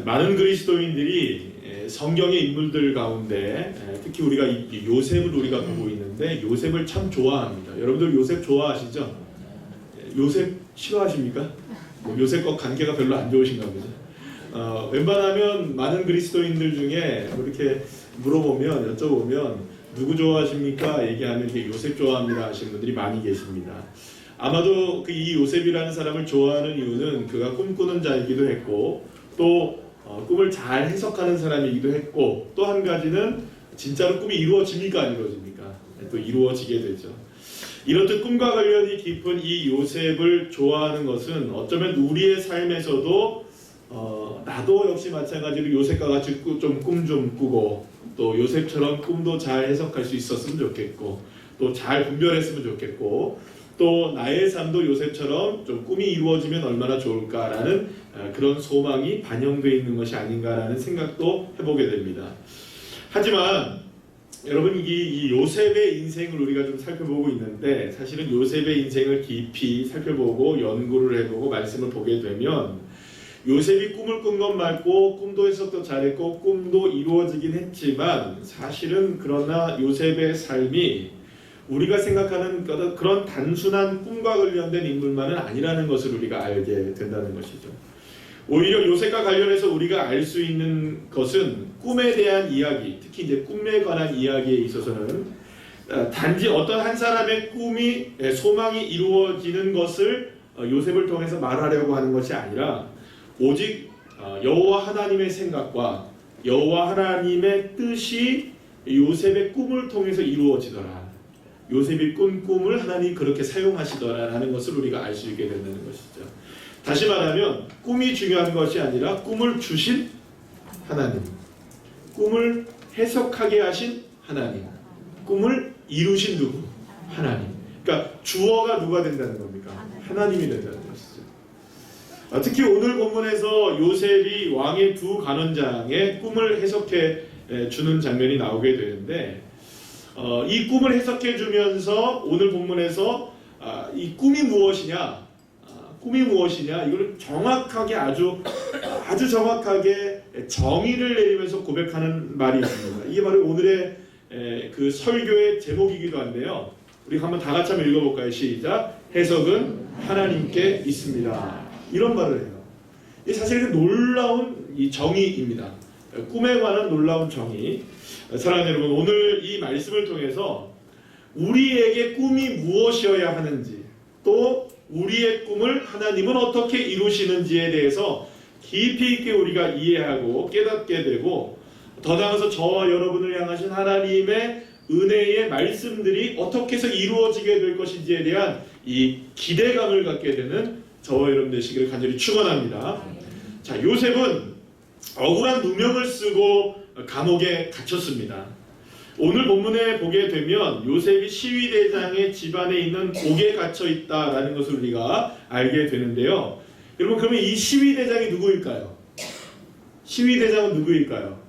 많은 그리스도인들이 성경의 인물들 가운데 특히 우리가 요셉을 우리가 보고 있는데 요셉을 참 좋아합니다. 여러분들 요셉 좋아하시죠? 요셉 싫어하십니까? 요셉과 관계가 별로 안 좋으신가 보죠. 웬만하면 많은 그리스도인들 중에 이렇게 물어보면 여쭤보면 누구 좋아하십니까? 얘기하면 이렇게 요셉 좋아합니다 하시는 분들이 많이 계십니다. 아마도 이 요셉이라는 사람을 좋아하는 이유는 그가 꿈꾸는 자이기도 했고 또 꿈을 잘 해석하는 사람이기도 했고 또 한 가지는 진짜로 꿈이 이루어집니까 안 이루어집니까? 또 이루어지게 되죠. 이렇듯 꿈과 관련이 깊은 이 요셉을 좋아하는 것은 어쩌면 우리의 삶에서도 나도 역시 마찬가지로 요셉과 같이 꿈 좀 꾸고 또 요셉처럼 꿈도 잘 해석할 수 있었으면 좋겠고 또 잘 분별했으면 좋겠고 또 나의 삶도 요셉처럼 좀 꿈이 이루어지면 얼마나 좋을까라는 그런 소망이 반영되어 있는 것이 아닌가라는 생각도 해보게 됩니다. 하지만 여러분 이 요셉의 인생을 우리가 좀 살펴보고 있는데 사실은 요셉의 인생을 깊이 살펴보고 연구를 해보고 말씀을 보게 되면 요셉이 꿈을 꾼 것 말고 꿈도 해석도 잘했고 꿈도 이루어지긴 했지만 사실은 그러나 요셉의 삶이 우리가 생각하는 그런 단순한 꿈과 관련된 인물만은 아니라는 것을 우리가 알게 된다는 것이죠. 오히려 요셉과 관련해서 우리가 알 수 있는 것은 꿈에 대한 이야기, 특히 이제 꿈에 관한 이야기에 있어서는 단지 어떤 한 사람의 꿈이 소망이 이루어지는 것을 요셉을 통해서 말하려고 하는 것이 아니라 오직 여호와 하나님의 생각과 여호와 하나님의 뜻이 요셉의 꿈을 통해서 이루어지더라. 요셉이 꾼 꿈을 하나님이 그렇게 사용하시더라라는 것을 우리가 알 수 있게 된다는 것이죠. 다시 말하면 꿈이 중요한 것이 아니라 꿈을 주신 하나님, 꿈을 해석하게 하신 하나님, 꿈을 이루신 누구? 하나님. 그러니까 주어가 누가 된다는 겁니까? 하나님이 된다는 것이죠. 특히 오늘 본문에서 요셉이 왕의 두 간원장의 꿈을 해석해 주는 장면이 나오게 되는데 이 꿈을 해석해 주면서 오늘 본문에서 이 꿈이 무엇이냐, 이걸 정확하게 아주 정확하게 정의를 내리면서 고백하는 말이 있습니다. 이게 바로 오늘의 그 설교의 제목이기도 한데요. 우리 한번 다 같이 한번 읽어볼까요? 시작. 해석은 하나님께 있습니다. 이런 말을 해요. 이 사실 놀라운 이 정의입니다. 꿈에 관한 놀라운 정의. 사랑하는 여러분, 오늘 이 말씀을 통해서 우리에게 꿈이 무엇이어야 하는지 또 우리의 꿈을 하나님은 어떻게 이루시는지에 대해서 깊이 있게 우리가 이해하고 깨닫게 되고 더 나아가서 저와 여러분을 향하신 하나님의 은혜의 말씀들이 어떻게 해서 이루어지게 될 것인지에 대한 이 기대감을 갖게 되는 저와 여러분 되시기를 간절히 축원합니다. 자, 요셉은 억울한 누명을 쓰고 감옥에 갇혔습니다. 오늘 본문에 보게 되면 요셉이 시위대장의 집안에 있는 옥에 갇혀 있다라는 것을 우리가 알게 되는데요. 여러분, 그러면 이 시위대장이 누구일까요? 시위대장은 누구일까요?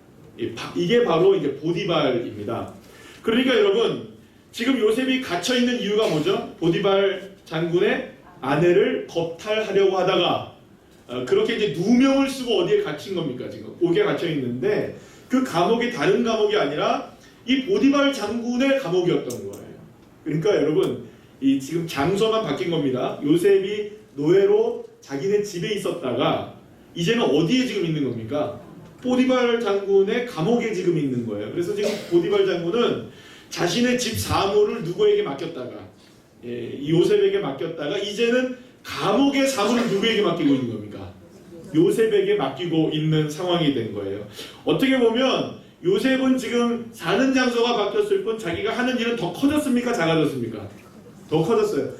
이게 바로 이제 보디발입니다. 그러니까 여러분, 지금 요셉이 갇혀 있는 이유가 뭐죠? 보디발 장군의 아내를 겁탈하려고 하다가 그렇게 이제 누명을 쓰고 어디에 갇힌 겁니까? 지금 옥에 갇혀 있는데 그 감옥이 다른 감옥이 아니라 이 보디발 장군의 감옥이었던 거예요. 그러니까 여러분, 이 지금 장소만 바뀐 겁니다. 요셉이 노예로 자기네 집에 있었다가 이제는 어디에 지금 있는 겁니까? 보디발 장군의 감옥에 지금 있는 거예요. 그래서 지금 보디발 장군은 자신의 집 사무를 누구에게 맡겼다가 이 요셉에게 맡겼다가 이제는 감옥의 사무를 누구에게 맡기고 있는 겁니까? 요셉에게 맡기고 있는 상황이 된 거예요. 어떻게 보면 요셉은 지금 사는 장소가 바뀌었을 뿐 자기가 하는 일은 더 커졌습니까? 작아졌습니까? 더 커졌어요.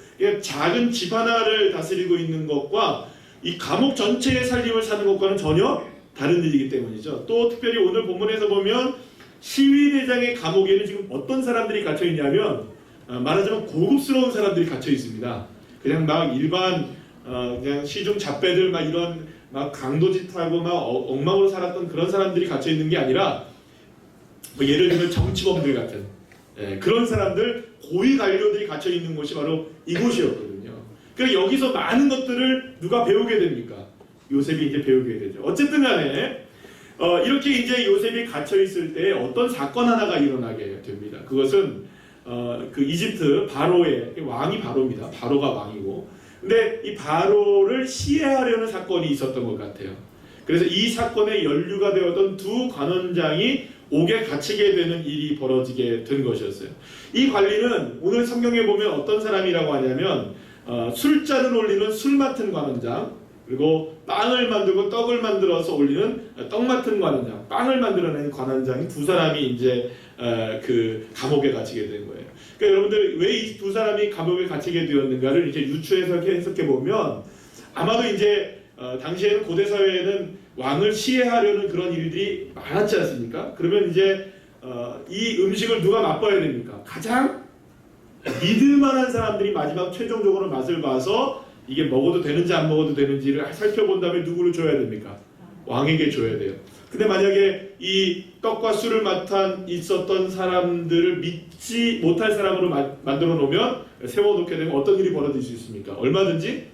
작은 집 하나를 다스리고 있는 것과 이 감옥 전체의 살림을 사는 것과는 전혀 다른 일이기 때문이죠. 또 특별히 오늘 본문에서 보면 시위대장의 감옥에는 지금 어떤 사람들이 갇혀 있냐면 말하자면 고급스러운 사람들이 갇혀 있습니다. 그냥 막 일반 그냥 시중 잡배들 막 이런 막 강도짓하고 막 엉망으로 살았던 그런 사람들이 갇혀 있는 게 아니라 뭐 예를 들면 정치범들 같은 그런 사람들, 고위 관료들이 갇혀 있는 곳이 바로 이곳이었거든요. 그러니까 여기서 많은 것들을 누가 배우게 됩니까? 요셉이 이제 배우게 되죠. 어쨌든 간에 이렇게 이제 요셉이 갇혀 있을 때 어떤 사건 하나가 일어나게 됩니다. 그것은 그 이집트 바로의 왕이 바로입니다. 바로가 왕이고, 근데 이 바로를 시해하려는 사건이 있었던 것 같아요. 그래서 이 사건에 연루가 되었던 두 관원장이 옥에 갇히게 되는 일이 벌어지게 된 것이었어요. 이 관리는 오늘 성경에 보면 어떤 사람이라고 하냐면 술잔을 올리는 술 맡은 관원장, 그리고 빵을 만들고 떡을 만들어서 올리는 떡 맡은 관원장, 빵을 만들어내는 관원장이 두 사람이 이제 그 감옥에 갇히게 된 거예요. 그러니까 여러분들 왜 이 두 사람이 감옥에 갇히게 되었는가를 이제 유추해서 해석해 보면 아마도 이제 당시에는 고대 사회에는 왕을 시해하려는 그런 일들이 많았지 않습니까? 그러면 이제 이 음식을 누가 맛봐야 됩니까? 가장 믿을만한 사람들이 마지막 최종적으로 맛을 봐서 이게 먹어도 되는지 안 먹어도 되는지를 살펴본 다음에 누구를 줘야 됩니까? 왕에게 줘야 돼요. 근데 만약에 이 떡과 술을 맡아 있었던 사람들을 믿지 못할 사람으로 만들어 놓으면, 세워놓게 되면 어떤 일이 벌어질 수 있습니까? 얼마든지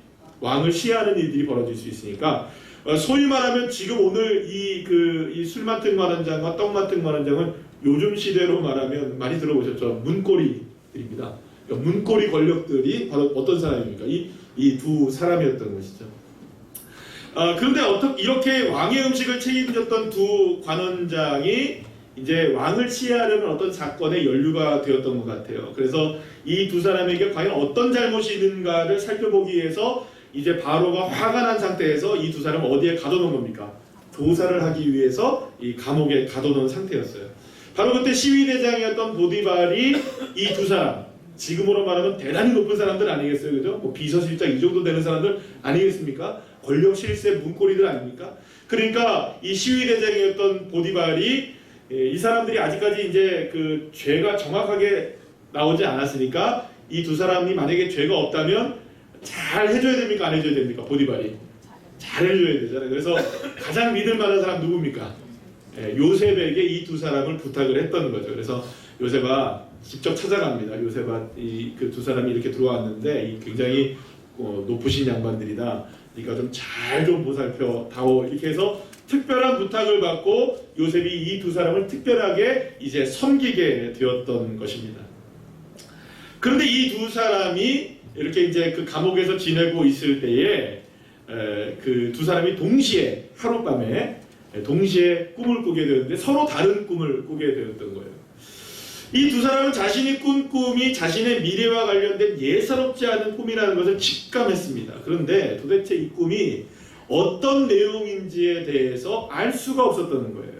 왕을 시해하는 일들이 벌어질 수 있으니까, 소위 말하면 지금 오늘 이 술 맡은 관원장과 떡 맡은 관원장은 요즘 시대로 말하면 많이 들어보셨죠? 문고리들입니다. 그러니까 문고리 권력들이 바로 어떤 사람입니까? 이 두 사람이었던 것이죠. 그런데 이렇게 왕의 음식을 책임졌던 두 관원장이 이제 왕을 시해하려는 어떤 사건에 연루가 되었던 것 같아요. 그래서 이 두 사람에게 과연 어떤 잘못이 있는가를 살펴보기 위해서 이제 바로가 화가 난 상태에서 이 두 사람을 어디에 가둬놓은 겁니까? 조사를 하기 위해서 이 감옥에 가둬놓은 상태였어요. 바로 그때 시위대장이었던 보디발이 이 두 사람, 지금으로 말하면 대단히 높은 사람들 아니겠어요? 그죠? 뭐 비서실장 이 정도 되는 사람들 아니겠습니까? 권력 실세 문고리들 아닙니까? 그러니까 이 시위대장이었던 보디발이 이 사람들이 아직까지 이제 그 죄가 정확하게 나오지 않았으니까 이 두 사람이 만약에 죄가 없다면 잘 해줘야 됩니까? 안 해줘야 됩니까? 보디발이 잘 해줘야 되잖아요. 그래서 가장 믿을 만한 사람 누굽니까? 요셉에게 이 두 사람을 부탁을 했던 거죠. 그래서 요셉아 직접 찾아갑니다. 요셉아 그 두 사람이 이렇게 들어왔는데 굉장히 높으신 양반들이다. 그러니까 좀 잘 좀 보살펴 다오. 이렇게 해서 특별한 부탁을 받고 요셉이 이 두 사람을 특별하게 이제 섬기게 되었던 것입니다. 그런데 이 두 사람이 이렇게 이제 그 감옥에서 지내고 있을 때에 그 두 사람이 동시에 하룻밤에 동시에 꿈을 꾸게 되었는데 서로 다른 꿈을 꾸게 되었던 거예요. 이 두 사람은 자신이 꾼 꿈이 자신의 미래와 관련된 예사롭지 않은 꿈이라는 것을 직감했습니다. 그런데 도대체 이 꿈이 어떤 내용인지에 대해서 알 수가 없었다는 거예요.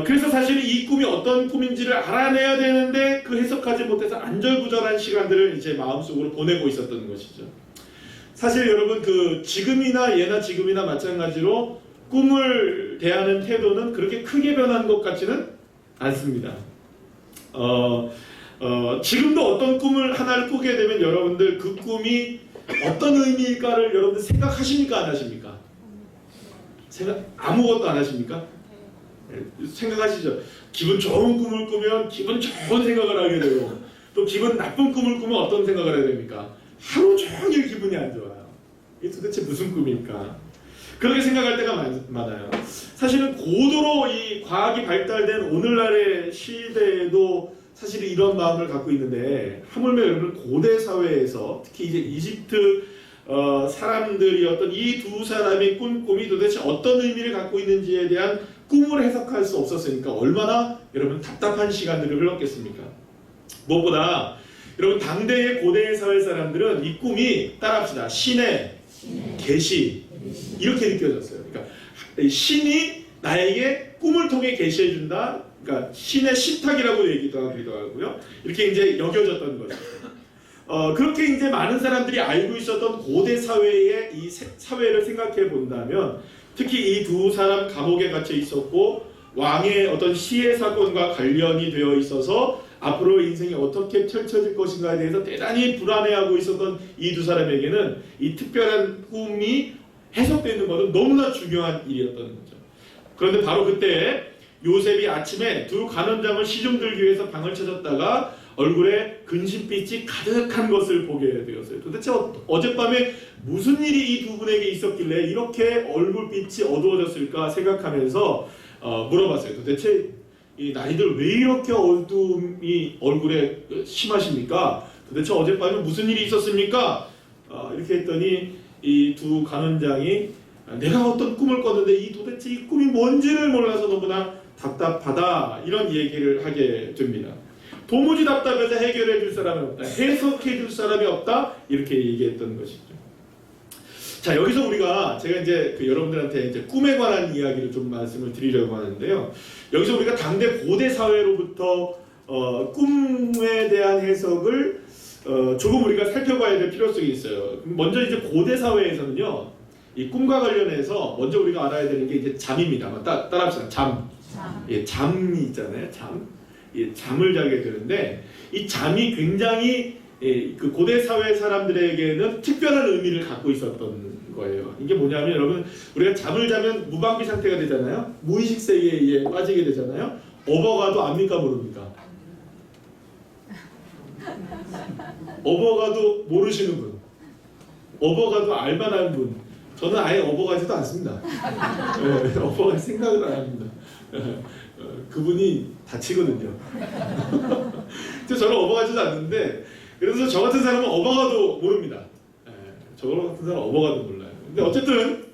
그래서 사실은 이 꿈이 어떤 꿈인지를 알아내야 되는데 그 해석하지 못해서 안절부절한 시간들을 이제 마음속으로 보내고 있었던 것이죠. 사실 여러분 지금이나 예나 지금이나 마찬가지로 꿈을 대하는 태도는 그렇게 크게 변한 것 같지는 않습니다. 지금도 어떤 꿈을 하나를 꾸게 되면 여러분들 그 꿈이 어떤 의미일까를 여러분들 생각하십니까? 안 하십니까? 아무것도 안 하십니까? 생각하시죠? 기분 좋은 꿈을 꾸면 기분 좋은 생각을 하게 되고, 또 기분 나쁜 꿈을 꾸면 어떤 생각을 해야 됩니까? 하루 종일 기분이 안 좋아요. 이게 도대체 무슨 꿈일까? 그렇게 생각할 때가 많아요. 사실은 고도로 이 과학이 발달된 오늘날의 시대에도 사실 이런 마음을 갖고 있는데, 하물며 여러분 고대 사회에서 특히 이제 이집트 사람들이었던 이 두 사람의 꾼 꿈이 도대체 어떤 의미를 갖고 있는지에 대한 꿈을 해석할 수 없었으니까 얼마나 여러분 답답한 시간들을 흘렀겠습니까? 무엇보다 여러분 당대의 고대 사회 사람들은 이 꿈이 따라합시다. 신의 계시 이렇게 느껴졌어요. 그러니까 신이 나에게 꿈을 통해 계시해준다. 그러니까 신의 신탁이라고 얘기도 하기도 하고요. 이렇게 이제 여겨졌던 거죠. 그렇게 이제 많은 사람들이 알고 있었던 고대 사회의 이 사회를 생각해 본다면, 특히 이 두 사람 감옥에 갇혀 있었고 왕의 어떤 시해 사건과 관련이 되어 있어서 앞으로 인생이 어떻게 펼쳐질 것인가에 대해서 대단히 불안해하고 있었던 이 두 사람에게는 이 특별한 꿈이 해석되는 것은 너무나 중요한 일이었던 거죠. 그런데 바로 그때 요셉이 아침에 두 간원장을 시중 들기 위해서 방을 찾았다가 얼굴에 근심빛이 가득한 것을 보게 되었어요. 도대체 어젯밤에 무슨 일이 이 두 분에게 있었길래 이렇게 얼굴빛이 어두워졌을까 생각하면서 물어봤어요. 도대체 이 나이들 왜 이렇게 어둠이 얼굴에 심하십니까? 도대체 어젯밤에 무슨 일이 있었습니까? 이렇게 했더니 이 두 간원장이 내가 어떤 꿈을 꿨는데 도대체 이 꿈이 뭔지를 몰라서 너무나 답답하다, 이런 얘기를 하게 됩니다. 도무지 답답해서 해결해 줄 사람이 없다, 해석해 줄 사람이 없다, 이렇게 얘기했던 것이죠. 자, 여기서 제가 이제 여러분들한테 이제 꿈에 관한 이야기를 좀 말씀을 드리려고 하는데요. 여기서 우리가 당대 고대 사회로부터 꿈에 대한 해석을 조금 우리가 살펴봐야 될 필요성이 있어요. 먼저 이제 고대 사회에서는요, 이 꿈과 관련해서 먼저 우리가 알아야 되는 게 이제 잠입니다. 따라합시다. 잠. 예, 잠이 있잖아요. 잠. 예, 잠을 자게 되는데 이 잠이 굉장히 그 고대 사회 사람들에게는 특별한 의미를 갖고 있었던 거예요. 이게 뭐냐면 여러분, 우리가 잠을 자면 무방비 상태가 되잖아요. 무의식 세계에 빠지게 되잖아요. 어버가도 압니까 모릅니까? 어버가도 모르시는 분, 어버가도 알만한 분. 저는 아예 어버가지도 않습니다. 네, 어버갈 생각을 안 합니다. 그분이 다치거든요. 저는 어버가지도 않는데, 그래서 저 같은 사람은 어버가도 모릅니다. 저 같은 사람은 어버가도 몰라요. 근데 어쨌든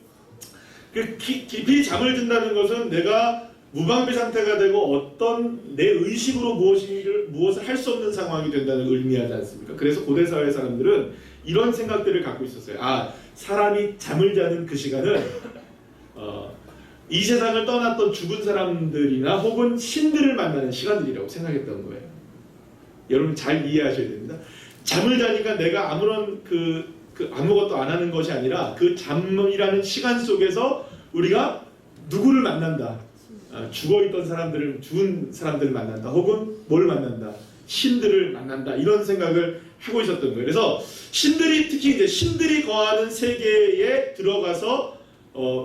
깊이 잠을 든다는 것은 내가 무방비 상태가 되고 어떤 내 의식으로 무엇을 할 수 없는 상황이 된다는 걸 의미하지 않습니까? 그래서 고대 사회 사람들은 이런 생각들을 갖고 있었어요. 사람이 잠을 자는 그 시간은 이 세상을 떠났던 죽은 사람들이나 혹은 신들을 만나는 시간들이라고 생각했던 거예요. 여러분 잘 이해하셔야 됩니다. 잠을 자니까 내가 아무런 아무것도 안 하는 것이 아니라 그 잠이라는 시간 속에서 우리가 누구를 만난다. 죽어있던 죽은 사람들을 만난다. 혹은 뭘 만난다. 신들을 만난다. 이런 생각을 하고 있었던 거예요. 그래서 특히 이제 신들이 거하는 세계에 들어가서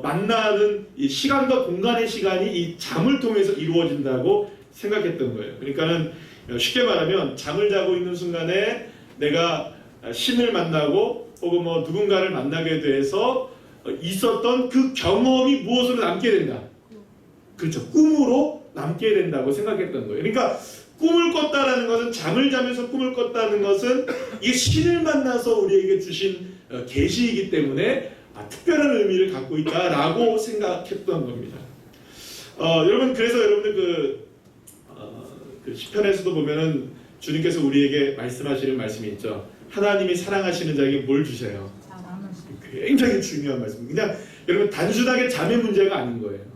만나는 이 시간과 공간의 시간이 이 잠을 통해서 이루어진다고 생각했던 거예요. 그러니까는 쉽게 말하면 잠을 자고 있는 순간에 내가 신을 만나고 혹은 누군가를 만나게 돼서 있었던 그 경험이 무엇으로 남게 된다. 그렇죠. 꿈으로 남게 된다고 생각했던 거예요. 그러니까 꿈을 꿨다라는 것은, 잠을 자면서 꿈을 꿨다는 것은 이 신을 만나서 우리에게 주신 계시이기 때문에 특별한 의미를 갖고 있다라고 생각했던 겁니다. 여러분, 그래서 여러분들 그 시편에서도 보면은 주님께서 우리에게 말씀하시는 말씀이 있죠. 하나님이 사랑하시는 자에게 뭘 주세요? 굉장히 중요한 말씀입니다. 그냥 여러분 단순하게 잠의 문제가 아닌 거예요.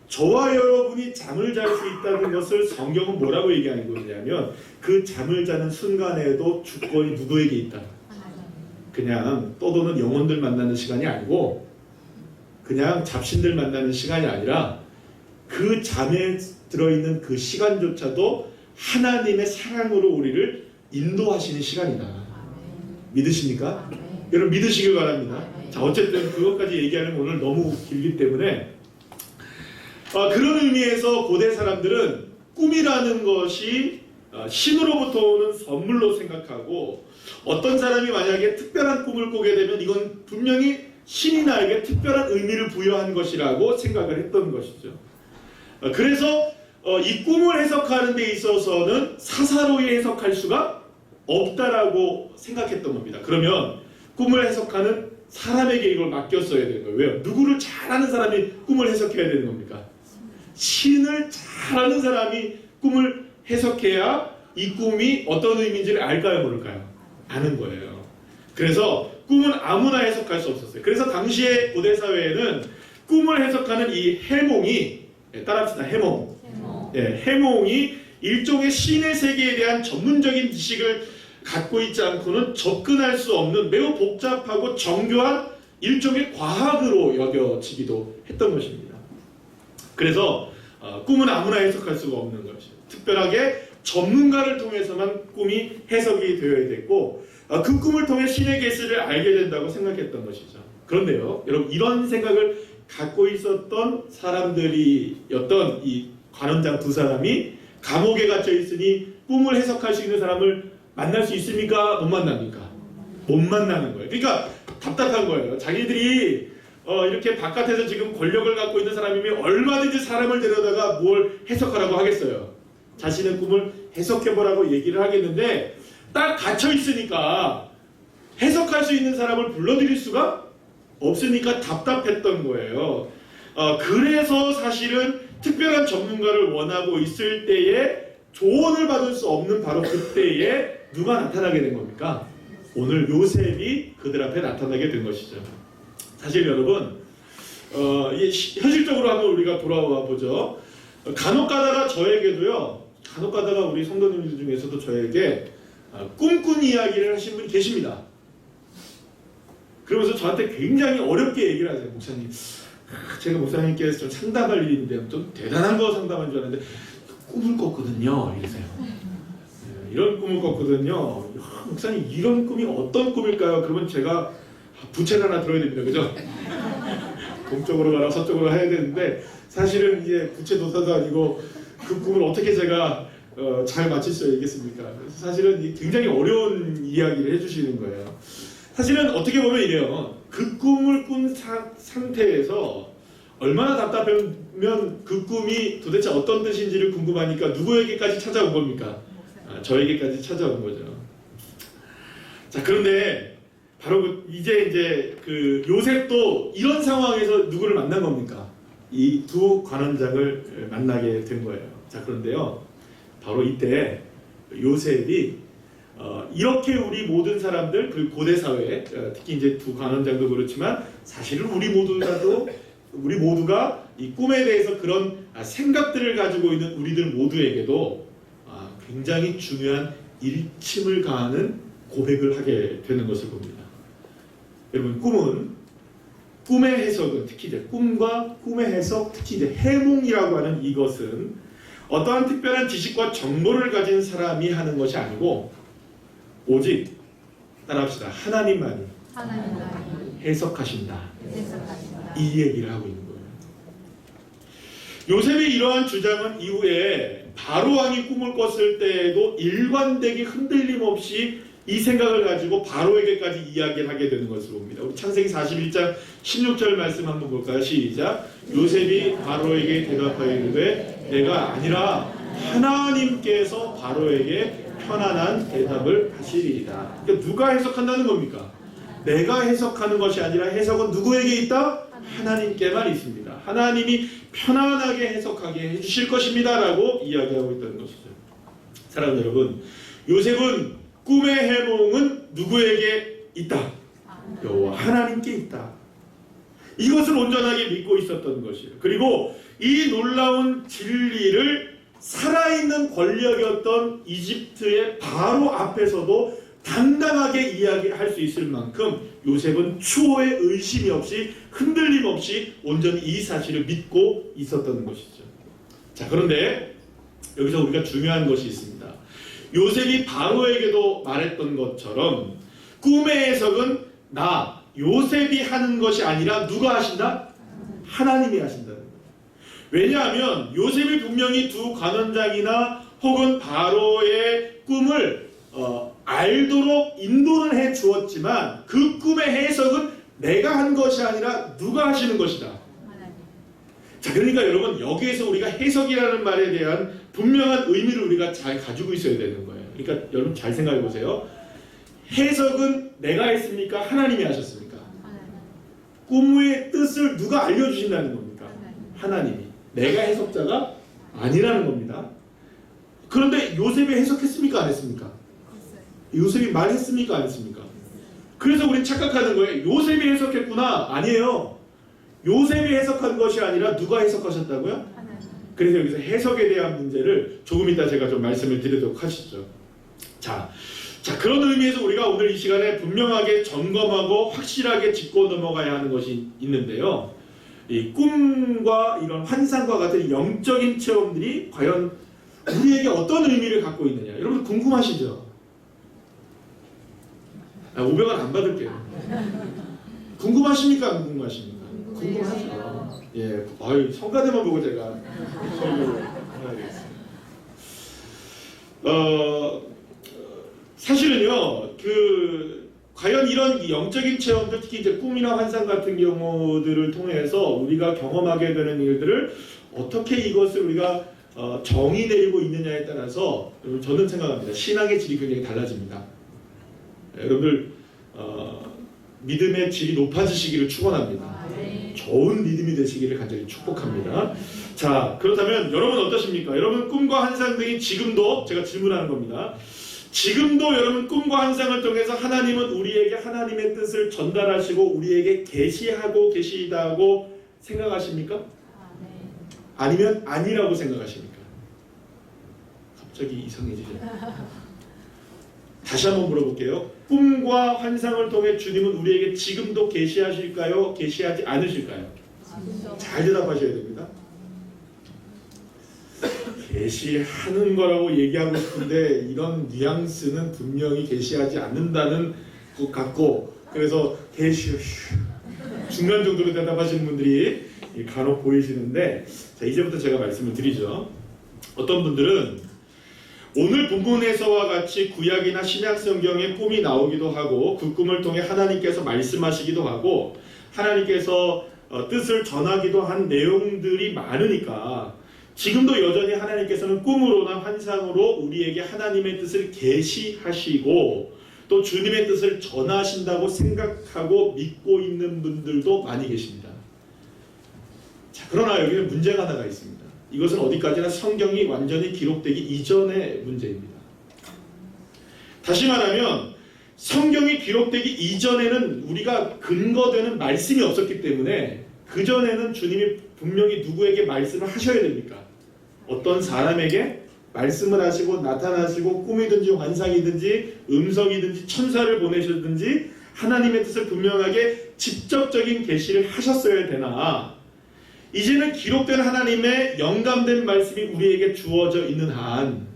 저와 여러분이 잠을 잘 수 있다는 것을 성경은 뭐라고 얘기하는 거냐면, 그 잠을 자는 순간에도 주권이 누구에게 있다. 그냥 떠도는 영혼들 만나는 시간이 아니고, 그냥 잡신들 만나는 시간이 아니라, 그 잠에 들어있는 그 시간조차도 하나님의 사랑으로 우리를 인도하시는 시간이다. 믿으십니까? 여러분 믿으시길 바랍니다. 자, 어쨌든 그것까지 얘기하면 오늘 너무 길기 때문에 그런 의미에서 고대 사람들은 꿈이라는 것이 신으로부터 오는 선물로 생각하고, 어떤 사람이 만약에 특별한 꿈을 꾸게 되면 이건 분명히 신이 나에게 특별한 의미를 부여한 것이라고 생각을 했던 것이죠. 그래서 이 꿈을 해석하는 데 있어서는 사사로이 해석할 수가 없다라고 생각했던 겁니다. 그러면 꿈을 해석하는 사람에게 이걸 맡겼어야 되는 거예요. 왜요? 누구를 잘 아는 사람이 꿈을 해석해야 되는 겁니까? 신을 잘 아는 사람이 꿈을 해석해야 이 꿈이 어떤 의미인지를 알까요, 모를까요? 아는 거예요. 그래서 꿈은 아무나 해석할 수 없었어요. 그래서 당시의 고대 사회에는 꿈을 해석하는 이 해몽이, 따라합시다. 해몽. 해몽이 일종의 신의 세계에 대한 전문적인 지식을 갖고 있지 않고는 접근할 수 없는 매우 복잡하고 정교한 일종의 과학으로 여겨지기도 했던 것입니다. 그래서 꿈은 아무나 해석할 수가 없는 것이죠. 특별하게 전문가를 통해서만 꿈이 해석이 되어야 됐고, 그 꿈을 통해 신의 계시를 알게 된다고 생각했던 것이죠. 그런데요, 여러분, 이런 생각을 갖고 있었던 사람들이었던 이 관원장 두 사람이 감옥에 갇혀 있으니 꿈을 해석할 수 있는 사람을 만날 수 있습니까? 못 만납니까? 못 만나는 거예요. 그러니까 답답한 거예요. 자기들이 이렇게 바깥에서 지금 권력을 갖고 있는 사람이면 얼마든지 사람을 데려다가 뭘 해석하라고 하겠어요. 자신의 꿈을 해석해보라고 얘기를 하겠는데 딱 갇혀 있으니까 해석할 수 있는 사람을 불러들일 수가 없으니까 답답했던 거예요. 그래서 사실은 특별한 전문가를 원하고 있을 때에 조언을 받을 수 없는 바로 그때에 누가 나타나게 된 겁니까? 오늘 요셉이 그들 앞에 나타나게 된 것이죠. 사실 여러분 현실적으로 한번 우리가 돌아와 보죠. 간혹 가다가 저에게도요, 간혹 가다가 우리 성도님들 중에서도 저에게 꿈꾼 이야기를 하신 분이 계십니다. 그러면서 저한테 굉장히 어렵게 얘기를 하세요. 목사님, 제가 목사님께서 좀 상담할 일이 있는데 좀 대단한 거 상담한 줄 알았는데 꿈을 꿨거든요. 이러세요. 이런 꿈을 꿨거든요. 목사님, 이런 꿈이 어떤 꿈일까요? 그러면 제가 부채를 하나 들어야 됩니다. 그죠? 동쪽으로 가라 서쪽으로 해야 되는데 사실은 이게 부채 도사도 아니고 그 꿈을 어떻게 제가 잘 맞출 수 있겠습니까? 사실은 굉장히 어려운 이야기를 해주시는 거예요. 사실은 어떻게 보면 이래요. 그 꿈을 꾼 상태에서 얼마나 답답하면 그 꿈이 도대체 어떤 뜻인지를 궁금하니까 누구에게까지 찾아온 겁니까? 저에게까지 찾아온 거죠. 자, 그런데 바로 이제 그 요셉도 이런 상황에서 누구를 만난 겁니까? 이 두 관원장을 만나게 된 거예요. 자, 그런데요, 바로 이때 요셉이 이렇게 우리 모든 사람들, 그 고대 사회, 특히 이제 두 관원장도 그렇지만 사실은 우리 모두가 이 꿈에 대해서 그런 생각들을 가지고 있는 우리들 모두에게도 굉장히 중요한 일침을 가하는 고백을 하게 되는 것을 봅니다. 여러분, 꿈의 해석은 특히 이제 꿈과 꿈의 해석, 특히 이제 해몽이라고 하는 이것은 어떠한 특별한 지식과 정보를 가진 사람이 하는 것이 아니고 오직 따라합시다. 하나님만이 해석하신다. 이 얘기를 하고 있는 거예요. 요셉의 이러한 주장은 이후에 바로 왕이 꿈을 꿨을 때에도 일관되게 흔들림 없이 이 생각을 가지고 바로에게까지 이야기를 하게 되는 것으로 봅니다. 우리 창세기 41장 16절 말씀 한번 볼까요? 시작. 요셉이 바로에게 대답하여 이르되 내가 아니라 하나님께서 바로에게 편안한 대답을 하시리이다. 그러니까 누가 해석한다는 겁니까? 내가 해석하는 것이 아니라 해석은 누구에게 있다? 하나님께만 있습니다. 하나님이 편안하게 해석하게 해주실 것입니다 라고 이야기하고 있다는 것이죠. 사랑하는 여러분, 요셉은 꿈의 해몽은 누구에게 있다? 여호와 하나님께 있다. 이것을 온전하게 믿고 있었던 것이에요. 그리고 이 놀라운 진리를 살아있는 권력이었던 이집트의 바로 앞에서도 당당하게 이야기할 수 있을 만큼 요셉은 추호의 의심이 없이 흔들림 없이 온전히 이 사실을 믿고 있었던 것이죠. 자, 그런데 여기서 우리가 중요한 것이 있습니다. 요셉이 바로에게도 말했던 것처럼 꿈의 해석은 나 요셉이 하는 것이 아니라 누가 하신다? 하나님이 하신다는 거예요. 왜냐하면 요셉이 분명히 두 관원장이나 혹은 바로의 꿈을 알도록 인도를 해 주었지만 그 꿈의 해석은 내가 한 것이 아니라 누가 하시는 것이다. 자, 그러니까 여러분, 여기에서 우리가 해석이라는 말에 대한 분명한 의미를 우리가 잘 가지고 있어야 되는 거예요. 그러니까 여러분 잘 생각해 보세요. 해석은 내가 했습니까? 하나님이 하셨습니까? 꿈의 뜻을 누가 알려주신다는 겁니까? 하나님이. 내가 해석자가 아니라는 겁니다. 그런데 요셉이 해석했습니까? 안 했습니까? 요셉이 말했습니까? 안 했습니까? 그래서 우리 착각하는 거예요. 요셉이 해석했구나. 아니에요. 요셉이 해석한 것이 아니라 누가 해석하셨다고요? 그래서 여기서 해석에 대한 문제를 조금 이따 제가 좀 말씀을 드리도록 하시죠. 자, 그런 의미에서 우리가 오늘 이 시간에 분명하게 점검하고 확실하게 짚고 넘어가야 하는 것이 있는데요. 이 꿈과 이런 환상과 같은 영적인 체험들이 과연 우리에게 어떤 의미를 갖고 있느냐. 여러분 궁금하시죠? 500원 안 받을게요. 궁금하십니까? 안 궁금하십니까? 궁금하죠. 예, 성가대만 보고 제가 설교를 해야 되겠습니다. 사실은요, 과연 이런 영적인 체험들, 특히 이제 꿈이나 환상 같은 경우들을 통해서 우리가 경험하게 되는 일들을 어떻게 이것을 우리가 정의 내리고 있느냐에 따라서 저는 생각합니다. 신앙의 질이 굉장히 달라집니다. 여러분들 믿음의 질이 높아지시기를 축원합니다. 좋은 믿음이 되시기를 간절히 축복합니다. 자, 그렇다면 여러분 어떠십니까? 여러분 꿈과 환상 등이 지금도, 제가 질문하는 겁니다. 지금도 여러분 꿈과 환상을 통해서 하나님은 우리에게 하나님의 뜻을 전달하시고 우리에게 계시하고 계시다고 생각하십니까? 아니면 아니라고 생각하십니까? 갑자기 이상해지죠. 다시 한번 물어볼게요. 꿈과 환상을 통해 주님은 우리에게 지금도 계시하실까요? 계시하지 않으실까요? 잘 대답하셔야 됩니다. 계시하는 거라고 얘기하고 싶은데 이런 뉘앙스는 분명히 계시하지 않는다는 것 같고, 그래서 계시 중간 정도로 대답하시는 분들이 간혹 보이시는데, 자, 이제부터 제가 말씀을 드리죠. 어떤 분들은 오늘 본문에서와 같이 구약이나 신약 성경에 꿈이 나오기도 하고 그 꿈을 통해 하나님께서 말씀하시기도 하고 하나님께서 뜻을 전하기도 한 내용들이 많으니까 지금도 여전히 하나님께서는 꿈으로나 환상으로 우리에게 하나님의 뜻을 계시하시고 또 주님의 뜻을 전하신다고 생각하고 믿고 있는 분들도 많이 계십니다. 자, 그러나 여기는 문제가 하나가 있습니다. 이것은 어디까지나 성경이 완전히 기록되기 이전의 문제입니다. 다시 말하면 성경이 기록되기 이전에는 우리가 근거되는 말씀이 없었기 때문에 그전에는 주님이 분명히 누구에게 말씀을 하셔야 됩니까? 어떤 사람에게 말씀을 하시고 나타나시고 꿈이든지 환상이든지 음성이든지 천사를 보내셨든지 하나님의 뜻을 분명하게 직접적인 계시를 하셨어야 되나, 이제는 기록된 하나님의 영감된 말씀이 우리에게 주어져 있는 한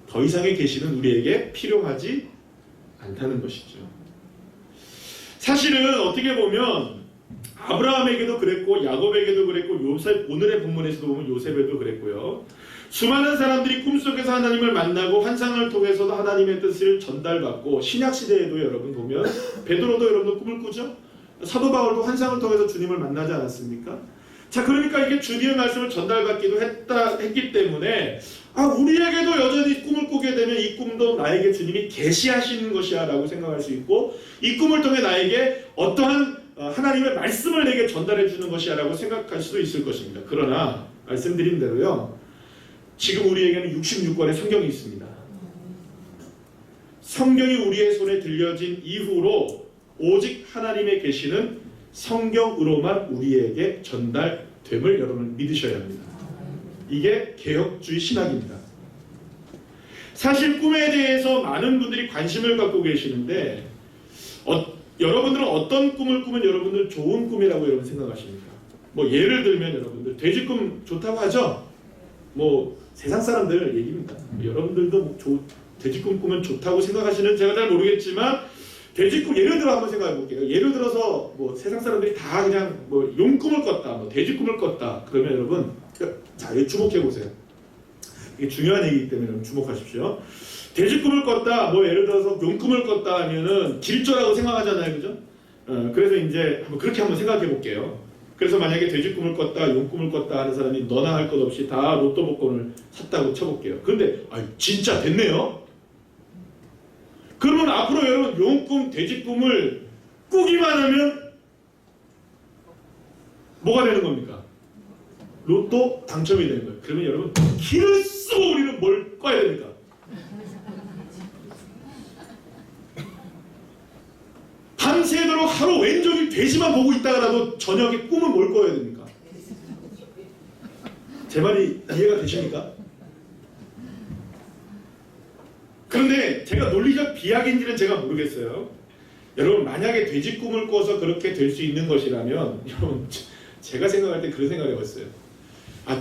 더 이상의 계시는 우리에게 필요하지 않다는 것이죠. 사실은 어떻게 보면 아브라함에게도 그랬고 야곱에게도 그랬고 요셉, 오늘의 본문에서도 보면 요셉에도 그랬고요. 수많은 사람들이 꿈속에서 하나님을 만나고 환상을 통해서도 하나님의 뜻을 전달받고, 신약시대에도 여러분 보면 베드로도 여러분도 꿈을 꾸죠? 사도 바울도 환상을 통해서 주님을 만나지 않았습니까? 자, 그러니까 이게 주님의 말씀을 전달받기도 했기 때문에 우리에게도 여전히 꿈을 꾸게 되면 이 꿈도 나에게 주님이 계시하시는 것이야 라고 생각할 수 있고, 이 꿈을 통해 나에게 어떠한 하나님의 말씀을 내게 전달해 주는 것이야 라고 생각할 수도 있을 것입니다. 그러나 말씀드린 대로요, 지금 우리에게는 66권의 성경이 있습니다. 성경이 우리의 손에 들려진 이후로 오직 하나님의 계시는 성경으로만 우리에게 전달됨을 여러분 믿으셔야 합니다. 이게 개혁주의 신학입니다. 사실 꿈에 대해서 많은 분들이 관심을 갖고 계시는데 여러분들은 어떤 꿈을 꾸면 여러분들 좋은 꿈이라고 여러분 생각하십니까? 뭐 예를 들면 여러분들 돼지꿈 좋다고 하죠? 뭐 세상 사람들 얘기입니다. 여러분들도 뭐 돼지꿈 꾸면 좋다고 생각하시는 제가 잘 모르겠지만, 돼지꿈 예를 들어 한번 생각해 볼게요. 예를 들어서 뭐 세상 사람들이 다 그냥 뭐 용꿈을 꿨다, 뭐 돼지꿈을 꿨다. 그러면 여러분, 자, 여기 주목해 보세요. 이게 중요한 얘기이기 때문에 여러분 주목하십시오. 돼지꿈을 꿨다, 뭐 예를 들어서 용꿈을 꿨다 하면은 길조라고 생각하잖아요, 그죠? 그래서 이제 그렇게 한번 생각해 볼게요. 그래서 만약에 돼지꿈을 꿨다, 용꿈을 꿨다 하는 사람이 너나 할 것 없이 다 로또 복권을 샀다고 쳐볼게요. 그런데 진짜 됐네요. 그러면 앞으로 여러분 용꿈, 돼지꿈을 꾸기만 하면 뭐가 되는 겁니까? 로또 당첨이 되는 거예요. 그러면 여러분 길을 쓰고 우리는 뭘 꿔야 됩니까? 밤새도록 하루 왼종일 돼지만 보고 있다가라도 저녁에 꿈은 뭘 꿔야 됩니까? 제 말이 이해가 되십니까? 그런데 제가 논리적 비약인지는 제가 모르겠어요. 여러분 만약에 돼지 꿈을 꿔서 그렇게 될 수 있는 것이라면, 여러분 제가 생각할 때 그런 생각을 해봤어요.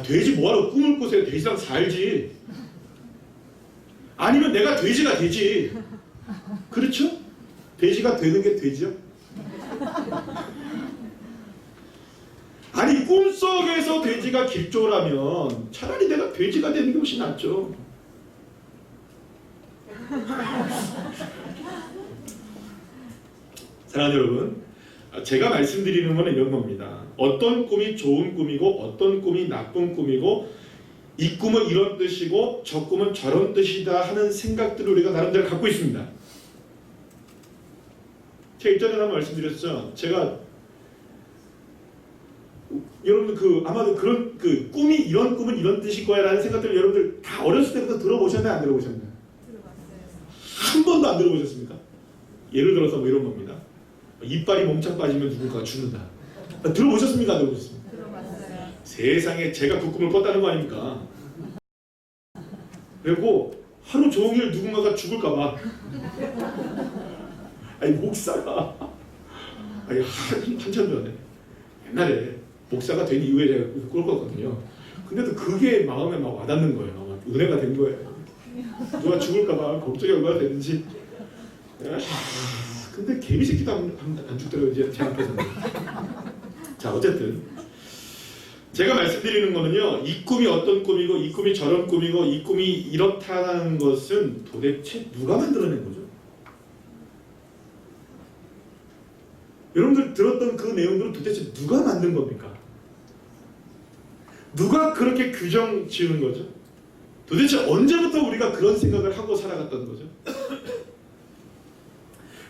돼지 뭐하러 꿈을 꾸세요? 돼지랑 살지. 아니면 내가 돼지가 되지. 그렇죠? 돼지가 되는 게 되죠? 아니 꿈속에서 돼지가 길조라면 차라리 내가 돼지가 되는 게 훨씬 낫죠. 사랑하는 여러분, 제가 말씀드리는 것은 이런 겁니다. 어떤 꿈이 좋은 꿈이고 어떤 꿈이 나쁜 꿈이고 이 꿈은 이런 뜻이고 저 꿈은 저런 뜻이다 하는 생각들을 우리가 나름대로 갖고 있습니다. 제가 일전에 한번 말씀드렸죠. 제가 여러분들 아마도 그런 꿈이 이런 꿈은 이런 뜻일 거야 라는 생각들을 여러분들 다 어렸을 때부터 들어보셨나요? 안 들어보셨나요? 들어봤어요. 한 번도 안 들어보셨습니까? 예를 들어서 뭐 이런 겁니다. 이빨이 몽창 빠지면 누군가가 죽는다. 들어보셨습니까? 안 들어보셨습니까? 들어봤어요. 세상에 제가 그 꿈을 꿨다는 거 아닙니까? 그리고 하루 종일 누군가가 죽을까봐 아니 목사가 아니 한참 전에 옛날에 목사가 된 이후에 제가 꿀꿨거든요. 근데도 그게 마음에 막 와닿는 거예요. 은혜가 된 거예요. 누가 죽을까봐 걱정이 얼마나 되는지. 근데 개미새끼도 안 죽더라고요. 이제 제 앞에서는. 자, 어쨌든 제가 말씀드리는 거는요, 이 꿈이 어떤 꿈이고 이 꿈이 저런 꿈이고 이 꿈이 이렇다는 것은 도대체 누가 만들어낸 거죠? 여러분들 들었던 그 내용들은 도대체 누가 만든 겁니까? 누가 그렇게 규정 지은 거죠? 도대체 언제부터 우리가 그런 생각을 하고 살아갔던 거죠?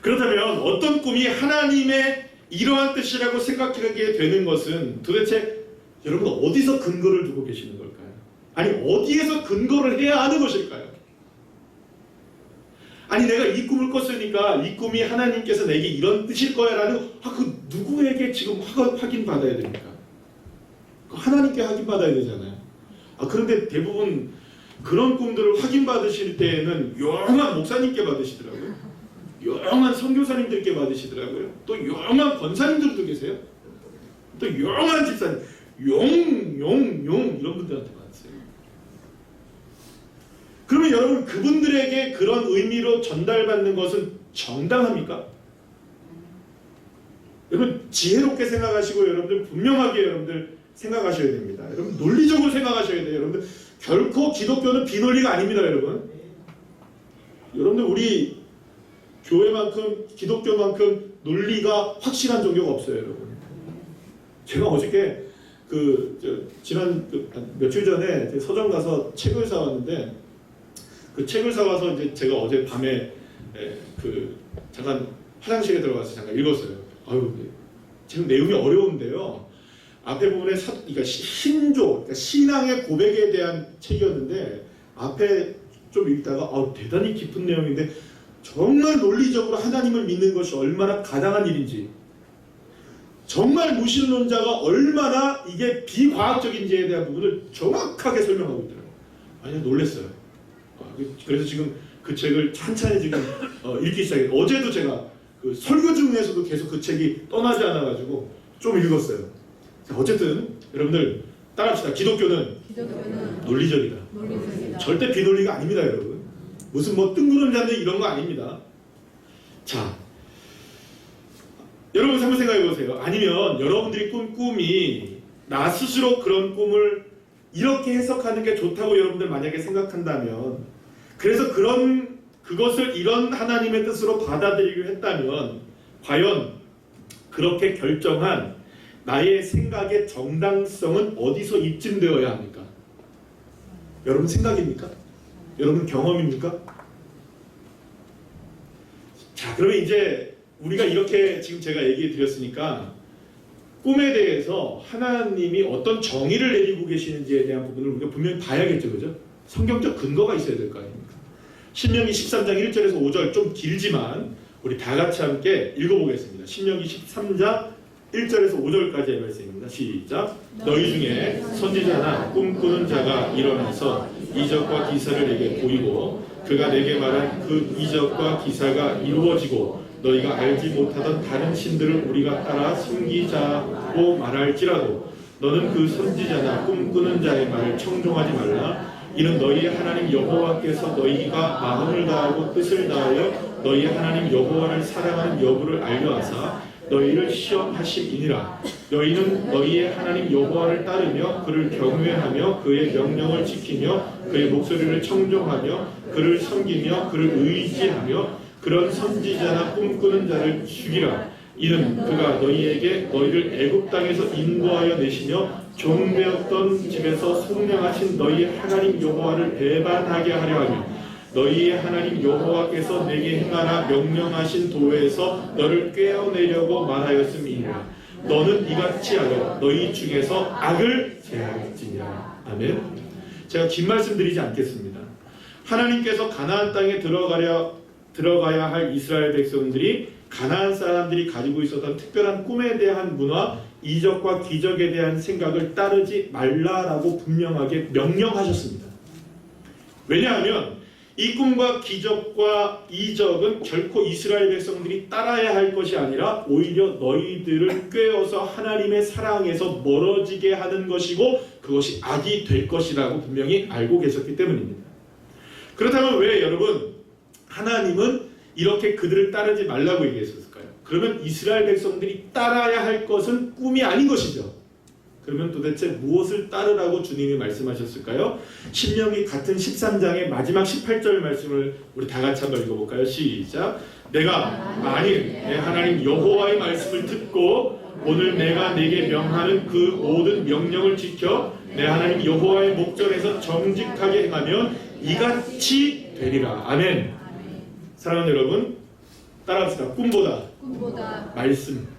그렇다면 어떤 꿈이 하나님의 이러한 뜻이라고 생각하게 되는 것은 도대체 여러분 어디서 근거를 두고 계시는 걸까요? 아니 어디에서 근거를 해야 하는 것일까요? 아니 내가 이 꿈을 꿨으니까 이 꿈이 하나님께서 내게 이런 뜻일 거야 라는 그 누구에게 지금 확인받아야 됩니까? 하나님께 확인받아야 되잖아요. 그런데 대부분 그런 꿈들을 확인받으실 때에는 유명한 목사님께 받으시더라고요. 유명한 선교사님들께 받으시더라고요. 또 유명한 권사님들도 계세요. 또 유명한 집사님, 용 이런 분들한테 받았어요. 그러면 여러분 그분들에게 그런 의미로 전달받는 것은 정당합니까? 여러분 지혜롭게 생각하시고 여러분들 분명하게 여러분들 생각하셔야 됩니다. 여러분 논리적으로 생각하셔야 돼요. 여러분들 결코 기독교는 비논리가 아닙니다. 여러분들 우리 교회만큼 기독교만큼 논리가 확실한 종교가 없어요. 여러분 제가 어저께 지난 며칠 전에 서점 가서 책을 사왔는데 그 책을 사와서 이제 제가 어제 밤에 잠깐 화장실에 들어가서 잠깐 읽었어요. 지금 내용이 어려운데요. 앞에 부분에 그러니까 신조, 그러니까 신앙의 고백에 대한 책이었는데 앞에 좀 읽다가 대단히 깊은 내용인데 정말 논리적으로 하나님을 믿는 것이 얼마나 가당한 일인지, 정말 무신론자가 얼마나 이게 비과학적인지에 대한 부분을 정확하게 설명하고 있더라고요. 아니 놀랐어요. 그래서 지금 그 책을 찬찬히 지금 읽기 시작해요. 어제도 제가 그 설교 중에서도 계속 그 책이 떠나지 않아가지고 좀 읽었어요. 자, 어쨌든 여러분들 따라합시다. 기독교는 논리적이다. 절대 비논리가 아닙니다, 여러분. 무슨 뭐 뜬구름 잡는 이런 거 아닙니다. 자, 여러분 한번 생각해 보세요. 아니면 여러분들이 꾼 꿈이 나 스스로 그런 꿈을 이렇게 해석하는 게 좋다고 여러분들 만약에 생각한다면, 그래서 그것을 이런 하나님의 뜻으로 받아들이기로 했다면 과연 그렇게 결정한 나의 생각의 정당성은 어디서 입증되어야 합니까? 여러분 생각입니까? 여러분 경험입니까? 자, 그러면 이제 우리가 이렇게 지금 제가 얘기해 드렸으니까 꿈에 대해서 하나님이 어떤 정의를 내리고 계시는지에 대한 부분을 우리가 분명히 봐야겠죠, 그죠? 성경적 근거가 있어야 될 거 아닙니까? 신명기 13장 1절에서 5절 좀 길지만 우리 다 같이 함께 읽어보겠습니다. 신명기 13장 1절에서 5절까지의 말씀입니다. 시작. 너희 중에 선지자나 꿈꾸는 자가 일어나서 이적과 기사를 내게 보이고 그가 내게 말한 그 이적과 기사가 이루어지고 너희가 알지 못하던 다른 신들을 우리가 따라 섬기자고 말할지라도 너는 그 선지자나 꿈꾸는 자의 말을 청종하지 말라. 이는 너희 하나님 여호와께서 너희가 마음을 다하고 뜻을 다하여 너희 하나님 여호와를 사랑하는 여부를 알려 하사 너희를 시험하심이니라. 너희는 너희의 하나님 여호와를 따르며 그를 경외하며 그의 명령을 지키며 그의 목소리를 청종하며 그를 섬기며 그를 의지하며 그런 선지자나 꿈꾸는 자를 죽이라. 이는 그가 너희에게 너희를 애굽 땅에서 인도하여 내시며 종되었던 집에서 속량하신 너희의 하나님 여호와를 배반하게 하려 하며 너희의 하나님 여호와께서 내게 행하라 명령하신 도에서 너를 꿰어내려고 말하였음이니라. 너는 이같이 하여 너희 중에서 악을 제하였지니라. 아멘. 제가 긴 말씀 드리지 않겠습니다. 하나님께서 가나안 땅에 들어가야 할 이스라엘 백성들이 가나안 사람들이 가지고 있었던 특별한 꿈에 대한 문화, 이적과 기적에 대한 생각을 따르지 말라라고 분명하게 명령하셨습니다. 왜냐하면 이 꿈과 기적과 이적은 결코 이스라엘 백성들이 따라야 할 것이 아니라 오히려 너희들을 꿰어서 하나님의 사랑에서 멀어지게 하는 것이고 그것이 악이 될 것이라고 분명히 알고 계셨기 때문입니다. 그렇다면 왜 여러분 하나님은 이렇게 그들을 따르지 말라고 얘기했을까요? 그러면 이스라엘 백성들이 따라야 할 것은 꿈이 아닌 것이죠. 그러면 도대체 무엇을 따르라고 주님이 말씀하셨을까요? 신명기 같은 13장의 마지막 18절 말씀을 우리 다 같이 한번 읽어볼까요? 시작. 내가 만일 내 하나님 여호와의 말씀을 듣고 오늘 내가 내게 명하는 그 모든 명령을 지켜 내 하나님 여호와의 목전에서 정직하게 행하면 이같이 되리라. 아멘. 사랑하는 여러분, 따라합시다. 꿈보다 말씀.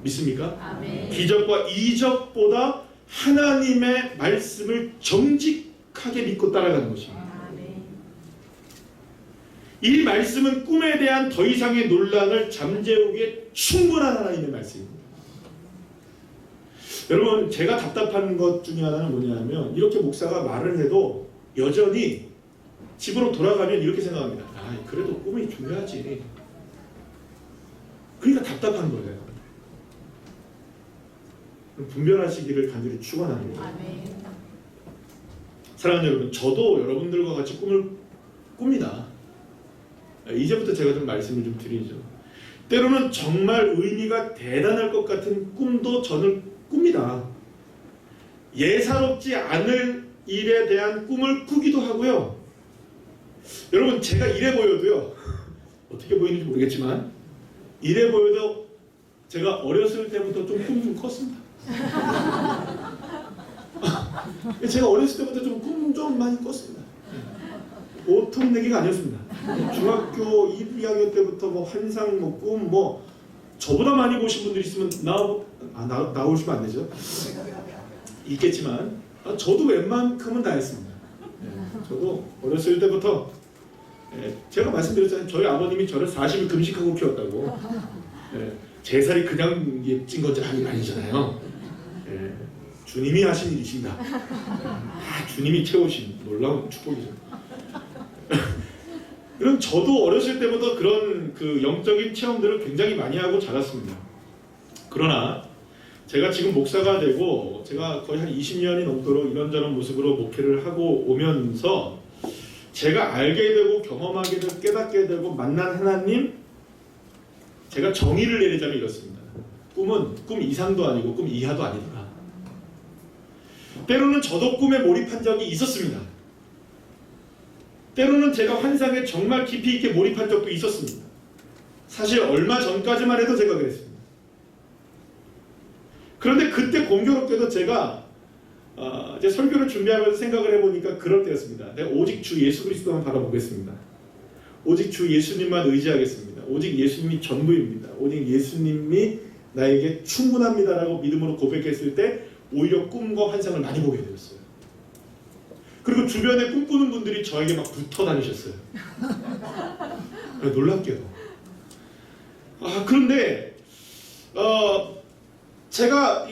믿습니까? 아멘. 기적과 이적보다 하나님의 말씀을 정직하게 믿고 따라가는 것입니다. 아멘. 이 말씀은 꿈에 대한 더 이상의 논란을 잠재우기에 충분한 하나님의 말씀입니다. 여러분, 제가 답답한 것 중에 하나는 뭐냐면 이렇게 목사가 말을 해도 여전히 집으로 돌아가면 이렇게 생각합니다. 아, 그래도 꿈이 중요하지. 그러니까 답답한 거예요. 분별하시기를 간절히 축원합니다. 아멘. 사랑하는 여러분, 저도 여러분들과 같이 꿈을 꿉니다. 이제부터 제가 좀 말씀을 좀 드리죠. 때로는 정말 의미가 대단할 것 같은 꿈도 저는 꿉니다. 예사롭지 않을 일에 대한 꿈을 꾸기도 하고요. 여러분, 제가 이래 보여도요, 어떻게 보이는지 모르겠지만 이래 보여도 제가 어렸을 때부터 좀 꿈이 좀 컸습니다. 제가 어렸을 때부터 좀 꿈 좀 많이 꿨습니다. 보통 내기가 아니었습니다. 중학교 2학년 때부터 뭐 환상, 뭐 꿈, 뭐 저보다 많이 보신 분들이 있으면 나오시면 안 되죠. 있겠지만 저도 웬만큼은 다 했습니다. 저도 어렸을 때부터 제가 말씀드렸잖아요. 저희 아버님이 저를 40일 금식하고 키웠다고. 제 살이 그냥 찐 건지 아니잖아요. 주님이 하신 일이십니다. 주님이 채우신 놀라운 축복이죠. 그럼 저도 어렸을 때부터 그런 그 영적인 체험들을 굉장히 많이 하고 자랐습니다. 그러나 제가 지금 목사가 되고 제가 거의 한 20년이 넘도록 이런저런 모습으로 목회를 하고 오면서 제가 알게 되고 경험하게 되고 깨닫게 되고 만난 하나님, 제가 정의를 내리자면 이렇습니다. 꿈은 꿈 이상도 아니고 꿈 이하도 아니더라. 때로는 저도 꿈에 몰입한 적이 있었습니다. 때로는 제가 환상에 정말 깊이 있게 몰입한 적도 있었습니다. 사실 얼마 전까지만 해도 제가 그랬습니다. 그런데 그때 공교롭게도 제가 이제 설교를 준비하면서 생각을 해보니까 그럴 때였습니다. 내가 오직 주 예수 그리스도만 바라보겠습니다. 오직 주 예수님만 의지하겠습니다. 오직 예수님이 전부입니다. 오직 예수님이 나에게 충분합니다라고 믿음으로 고백했을 때 오히려 꿈과 환상을 많이 보게 되었어요. 그리고 주변에 꿈꾸는 분들이 저에게 막 붙어 다니셨어요. 놀랍게도. 그런데 제가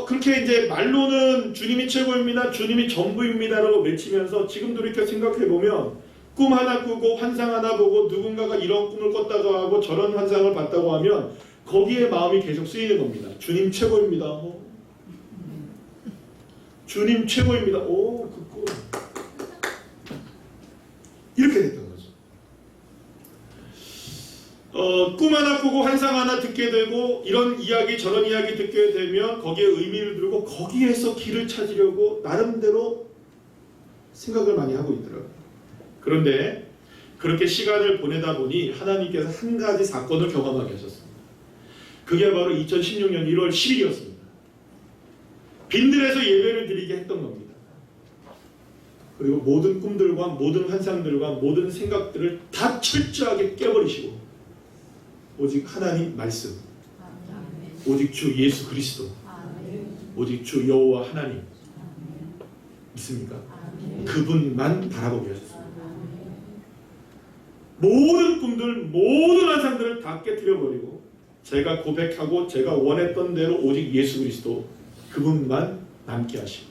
그렇게 이제 말로는 주님이 최고입니다, 주님이 전부입니다라고 외치면서 지금 돌이켜 생각해 보면 꿈 하나 꾸고 환상 하나 보고 누군가가 이런 꿈을 꿨다고 하고 저런 환상을 봤다고 하면 거기에 마음이 계속 쓰이는 겁니다. 주님 최고입니다. 주님 최고입니다. 그 꿈. 이렇게 됐던 거죠. 꿈 하나 꾸고 환상 하나 듣게 되고 이런 이야기 저런 이야기 듣게 되면 거기에 의미를 두고 거기에서 길을 찾으려고 나름대로 생각을 많이 하고 있더라고요. 그런데 그렇게 시간을 보내다 보니 하나님께서 한 가지 사건을 경험하게 하셨습니다. 그게 바로 2016년 1월 10일이었습니다. 빈들에서 예배를 드리게 했던 겁니다. 그리고 모든 꿈들과 모든 환상들과 모든 생각들을 다 철저하게 깨버리시고 오직 하나님 말씀, 오직 주 예수 그리스도, 오직 주 여호와 하나님 있습니까? 그분만 바라보게 하셨습니다. 모든 꿈들, 모든 환상들을 다 깨트려버리고 제가 고백하고 제가 원했던 대로 오직 예수 그리스도 그분만 남게 하시고,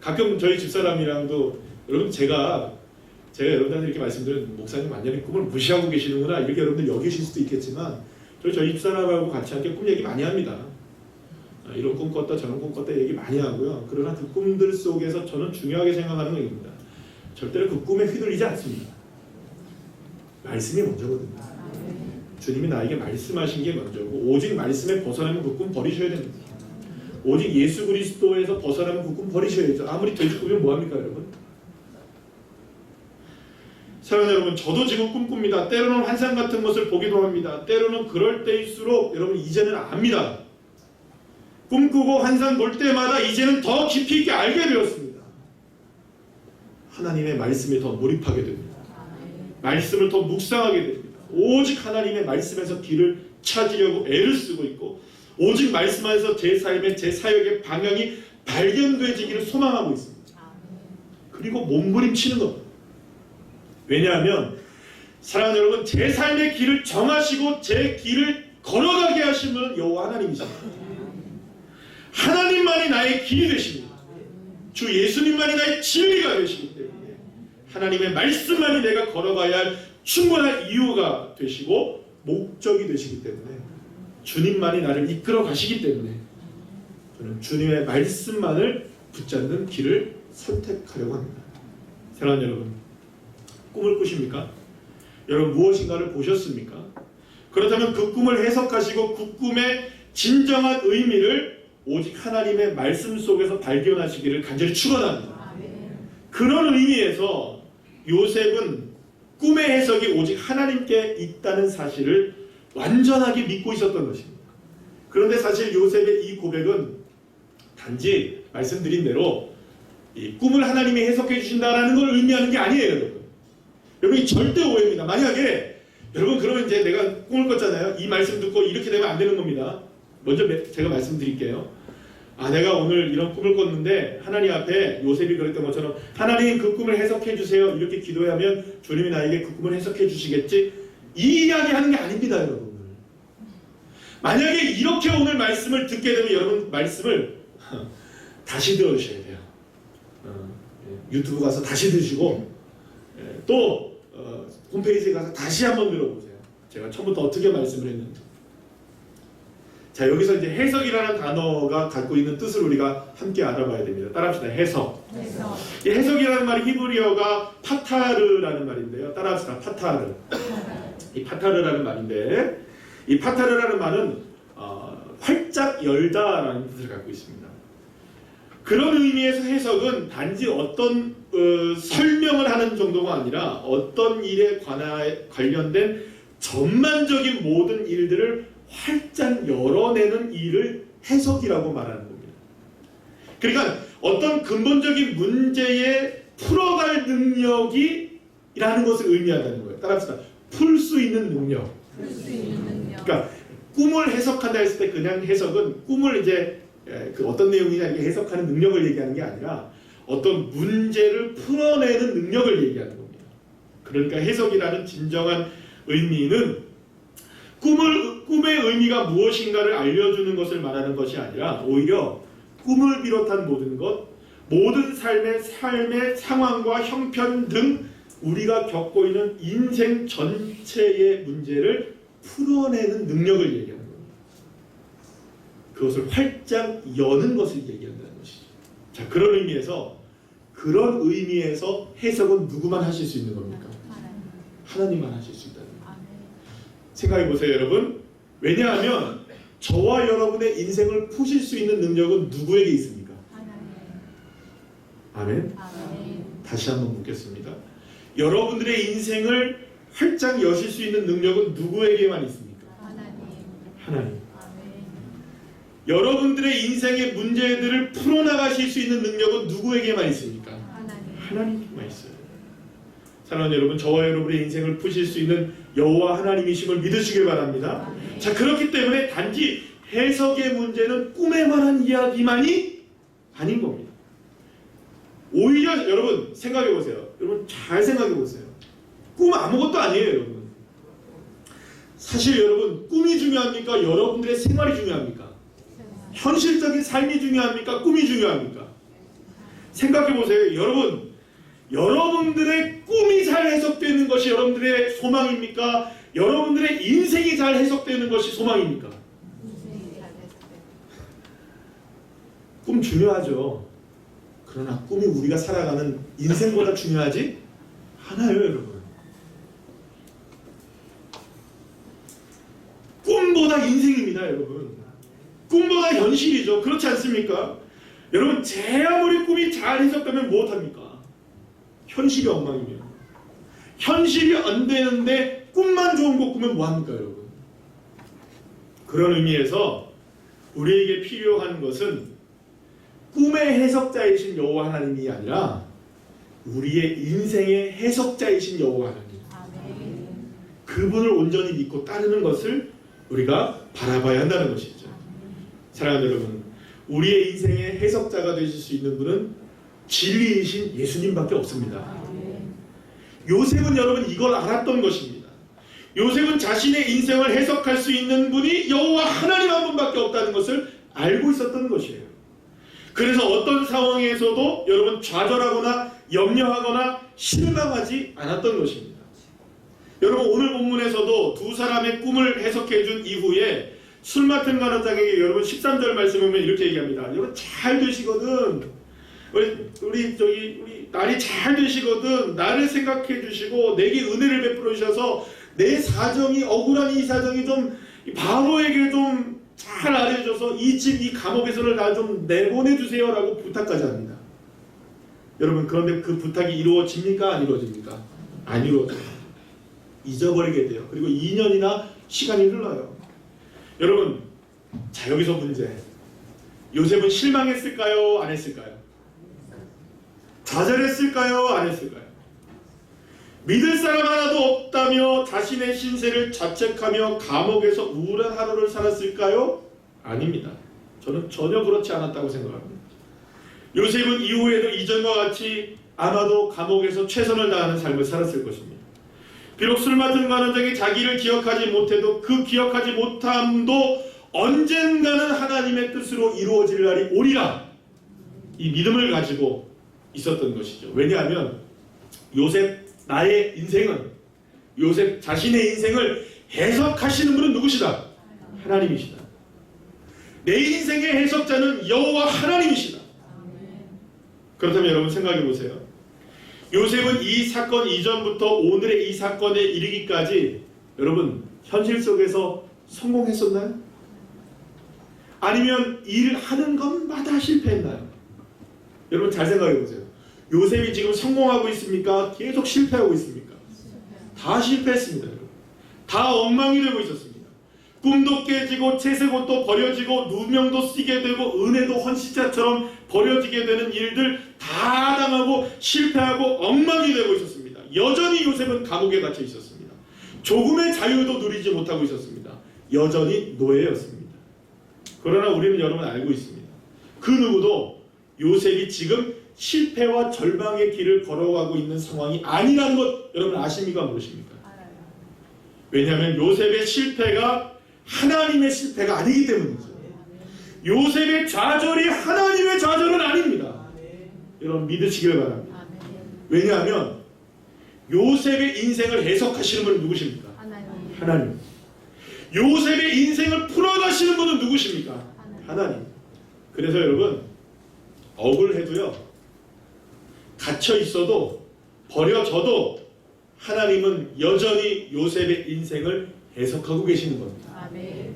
가끔 저희 집사람이랑도 여러분 제가 여러분한테 이렇게 말씀드리는 목사님 완전히 꿈을 무시하고 계시는구나 이렇게 여러분들 여기실 수도 있겠지만 저희 집사람하고 같이 함께 꿈 얘기 많이 합니다. 이런 꿈 꿨다 저런 꿈 꿨다 얘기 많이 하고요. 그러나 그 꿈들 속에서 저는 중요하게 생각하는 것입니다. 절대로 그 꿈에 휘둘리지 않습니다. 말씀이 먼저거든요. 주님이 나에게 말씀하신 게 먼저고 오직 말씀에 벗어나면 그 꿈 버리셔야 됩니다. 오직 예수 그리스도에서 벗어나면 그 꿈 버리셔야죠. 아무리 돼지꿈이면 뭐합니까 여러분? 사랑하는 여러분, 저도 지금 꿈꿉니다. 때로는 환상 같은 것을 보기도 합니다. 때로는 그럴 때일수록 여러분 이제는 압니다. 꿈꾸고 환상 볼 때마다 이제는 더 깊이 있게 알게 되었습니다. 하나님의 말씀에 더 몰입하게 됩니다. 말씀을 더 묵상하게 됩니다. 오직 하나님의 말씀에서 길을 찾으려고 애를 쓰고 있고 오직 말씀 안에서 제 삶의 제 사역의 방향이 발견되지기를 소망하고 있습니다. 그리고 몸부림치는 겁니다. 왜냐하면 사랑하는 여러분, 제 삶의 길을 정하시고 제 길을 걸어가게 하시는 여호와 하나님이십니다. 하나님만이 나의 길이 되십니다. 주 예수님만이 나의 진리가 되시기 때문에 하나님의 말씀만이 내가 걸어가야 할 충분한 이유가 되시고 목적이 되시기 때문에 주님만이 나를 이끌어 가시기 때문에 저는 주님의 말씀만을 붙잡는 길을 선택하려고 합니다. 사랑하는 여러분, 꿈을 꾸십니까? 여러분 무엇인가를 보셨습니까? 그렇다면 그 꿈을 해석하시고 그 꿈의 진정한 의미를 오직 하나님의 말씀 속에서 발견하시기를 간절히 축원합니다. 그런 의미에서 요셉은 꿈의 해석이 오직 하나님께 있다는 사실을 완전하게 믿고 있었던 것입니다. 그런데 사실 요셉의 이 고백은 단지 말씀드린 대로 이 꿈을 하나님이 해석해 주신다라는 걸 의미하는 게 아니에요, 여러분. 여러분, 이 절대 오해입니다. 만약에 여러분 그러면 이제 내가 꿈을 꿨잖아요. 이 말씀 듣고 이렇게 되면 안 되는 겁니다. 먼저 제가 말씀드릴게요. 내가 오늘 이런 꿈을 꿨는데 하나님 앞에 요셉이 그랬던 것처럼 하나님 그 꿈을 해석해 주세요. 이렇게 기도하면 주님이 나에게 그 꿈을 해석해 주시겠지? 이 이야기 하는 게 아닙니다, 여러분. 만약에 이렇게 오늘 말씀을 듣게 되면 여러분 말씀을 다시 들어주셔야 돼요. 유튜브 가서 다시 들으시고 또 홈페이지에 가서 다시 한번 들어보세요. 제가 처음부터 어떻게 말씀을 했는지. 자, 여기서 이제 해석이라는 단어가 갖고 있는 뜻을 우리가 함께 알아봐야 됩니다. 따라합시다. 해석. 이 해석이라는 말이 히브리어가 파타르라는 말인데요. 따라합시다. 파타르. 이 파타르라는 말인데 이 파타르라는 말은 활짝 열다라는 뜻을 갖고 있습니다. 그런 의미에서 해석은 단지 어떤 설명을 하는 정도가 아니라 어떤 일에 관련된 전반적인 모든 일들을 활짝 열어내는 일을 해석이라고 말하는 겁니다. 그러니까 어떤 근본적인 문제에 풀어갈 능력이라는 것을 의미한다는 거예요. 따라합시다. 풀 수 있는 능력. 그러니까 꿈을 해석한다 했을 때 그냥 해석은 꿈을 이제 그 어떤 내용이냐 이렇게 해석하는 능력을 얘기하는 게 아니라 어떤 문제를 풀어내는 능력을 얘기하는 겁니다. 그러니까 해석이라는 진정한 의미는 꿈의 의미가 무엇인가를 알려주는 것을 말하는 것이 아니라 오히려 꿈을 비롯한 모든 것, 모든 삶의 상황과 형편 등 우리가 겪고 있는 인생 전체의 문제를 풀어내는 능력을 얘기하는 겁니다. 그것을 활짝 여는 것을 얘기한다는 것이죠. 자, 그런 의미에서 해석은 누구만 하실 수 있는 겁니까? 하나님만 하실 수 있다는 거예요. 생각해 보세요, 여러분. 왜냐하면 저와 여러분의 인생을 푸실 수 있는 능력은 누구에게 있습니까? 아멘. 다시 한번 묻겠습니다. 여러분들의 인생을 활짝 여실 수 있는 능력은 누구에게만 있습니까? 하나님. 여러분들의 인생의 문제들을 풀어나가실 수 있는 능력은 누구에게만 있습니까? 하나님께만 있어요. 사랑하는 여러분, 저와 여러분의 인생을 푸실 수 있는 여호와 하나님이심을 믿으시길 바랍니다. 자, 그렇기 때문에 단지 해석의 문제는 꿈에 관한 이야기만이 아닌 겁니다. 오히려 여러분 생각해 보세요. 여러분 잘 생각해 보세요. 꿈 아무것도 아니에요, 여러분. 사실 여러분, 꿈이 중요합니까? 여러분들의 생활이 중요합니까? 현실적인 삶이 중요합니까? 꿈이 중요합니까? 생각해 보세요. 여러분, 여러분들의 꿈이 잘 해석되는 것이 여러분들의 소망입니까? 여러분들의 인생이 잘 해석되는 것이 소망입니까? 꿈 중요하죠. 그러나 꿈이 우리가 살아가는 인생보다 중요하지 않아요, 여러분. 꿈보다 인생입니다, 여러분. 꿈보다 현실이죠. 그렇지 않습니까? 여러분, 제 아무리 꿈이 잘 해석되면 무엇합니까? 현실이 엉망이면. 현실이 안 되는데 꿈만 좋은 거 꾸면 뭐합니까, 여러분? 그런 의미에서 우리에게 필요한 것은 꿈의 해석자이신 여호와 하나님이 아니라 우리의 인생의 해석자이신 여호와 하나님. 그분을 온전히 믿고 따르는 것을 우리가 바라봐야 한다는 것이죠. 사랑하는 여러분, 우리의 인생의 해석자가 되실 수 있는 분은 진리이신 예수님밖에 없습니다. 요셉은 여러분 이걸 알았던 것입니다. 요셉은 자신의 인생을 해석할 수 있는 분이 여호와 하나님 한 분밖에 없다는 것을 알고 있었던 것이에요. 그래서 어떤 상황에서도 여러분 좌절하거나 염려하거나 실망하지 않았던 것입니다. 여러분, 오늘 본문에서도 두 사람의 꿈을 해석해 준 이후에 술 맡은 간호장에게 여러분 13절 말씀 보면 이렇게 얘기합니다. 여러분 잘 되시거든. 우리 날이 잘 되시거든. 나를 생각해 주시고 내게 은혜를 베풀어 주셔서 내 사정이 억울한 이 사정이 좀 바로에게 좀 잘 알려줘서 이 집 이 감옥에서는 나 좀 내보내 주세요라고 부탁까지 합니다. 여러분, 그런데 그 부탁이 이루어집니까? 안 이루어집니까? 안 이루어져요. 잊어버리게 돼요. 그리고 2년이나 시간이 흘러요. 여러분, 자, 여기서 문제. 요셉은 실망했을까요? 안 했을까요? 좌절했을까요? 안 했을까요? 믿을 사람 하나도 없다며 자신의 신세를 자책하며 감옥에서 우울한 하루를 살았을까요? 아닙니다. 저는 전혀 그렇지 않았다고 생각합니다. 요셉은 이후에도 이전과 같이 아마도 감옥에서 최선을 다하는 삶을 살았을 것입니다. 비록 술 맡은 간원장이 자기를 기억하지 못해도 그 기억하지 못함도 언젠가는 하나님의 뜻으로 이루어질 날이 오리라, 이 믿음을 가지고 있었던 것이죠. 왜냐하면 요셉 나의 인생은, 요셉 자신의 인생을 해석하시는 분은 누구시다? 하나님이시다. 내 인생의 해석자는 여호와 하나님이시다. 그렇다면 여러분 생각해 보세요. 요셉은 이 사건 이전부터 오늘의 이 사건에 이르기까지 여러분 현실 속에서 성공했었나요? 아니면 일하는 것마다 실패했나요? 여러분 잘 생각해 보세요. 요셉이 지금 성공하고 있습니까? 계속 실패하고 있습니까? 다 실패했습니다. 여러분. 다 엉망이 되고 있었습니다. 꿈도 깨지고 채색옷도 버려지고 누명도 쓰게 되고 은혜도 헌신자처럼 버려지게 되는 일들 다 당하고 실패하고 엉망이 되고 있었습니다. 여전히 요셉은 감옥에 갇혀 있었습니다. 조금의 자유도 누리지 못하고 있었습니다. 여전히 노예였습니다. 그러나 우리는 여러분 알고 있습니다. 그 누구도 요셉이 지금 실패와 절망의 길을 걸어가고 있는 상황이 아니라는 것 여러분 아십니까? 모르십니까? 왜냐하면 요셉의 실패가 하나님의 실패가 아니기 때문이죠. 요셉의 좌절이 하나님의 좌절은 아닙니다. 여러분 믿으시길 바랍니다. 왜냐하면 요셉의 인생을 해석하시는 분은 누구십니까? 하나님. 요셉의 인생을 풀어가시는 분은 누구십니까? 하나님. 그래서 여러분 억울해도요, 갇혀 있어도 버려져도 하나님은 여전히 요셉의 인생을 해석하고 계시는 겁니다. 아멘.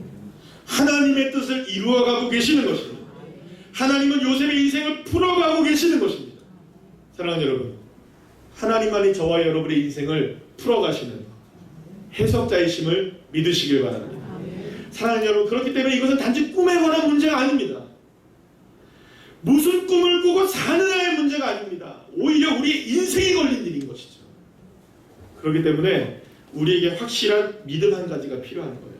하나님의 뜻을 이루어가고 계시는 것입니다. 하나님은 요셉의 인생을 풀어가고 계시는 것입니다. 사랑하는 여러분, 하나님만이 저와 여러분의 인생을 풀어가시는 해석자이심을 믿으시길 바랍니다. 사랑하는 여러분, 그렇기 때문에 이것은 단지 꿈에 관한 문제가 아닙니다. 무슨 꿈을 꾸고 사느냐의 문제가 아닙니다. 오히려 우리의 인생이 걸린 일인 것이죠. 그렇기 때문에 우리에게 확실한 믿음 한 가지가 필요한 거예요.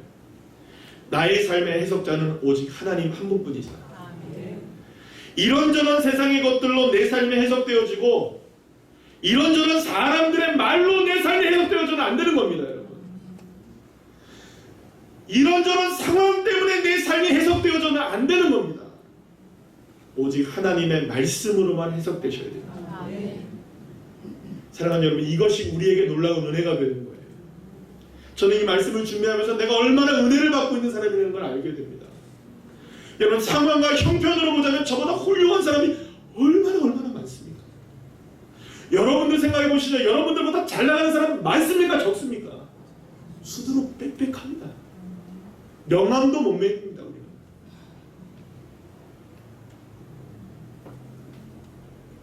나의 삶의 해석자는 오직 하나님 한 분뿐이다. 이런저런 세상의 것들로 내 삶이 해석되어지고 이런저런 사람들의 말로 내 삶이 해석되어져는 안 되는 겁니다, 여러분. 이런저런 상황 때문에 내 삶이 해석되어져는 안 되는 겁니다. 오직 하나님의 말씀으로만 해석되셔야 됩니다. 사랑하는 여러분, 이것이 우리에게 놀라운 은혜가 되는 거예요. 저는 이 말씀을 준비하면서 내가 얼마나 은혜를 받고 있는 사람이라는 걸 알게 됩니다. 여러분, 상황과 형편으로 보자면 저보다 훌륭한 사람이 얼마나 많습니까? 여러분들 생각해 보시죠. 여러분들보다 잘 나가는 사람 많습니까? 적습니까? 수두룩 빽빽합니다. 명함도 못 맺습니다. 우리는.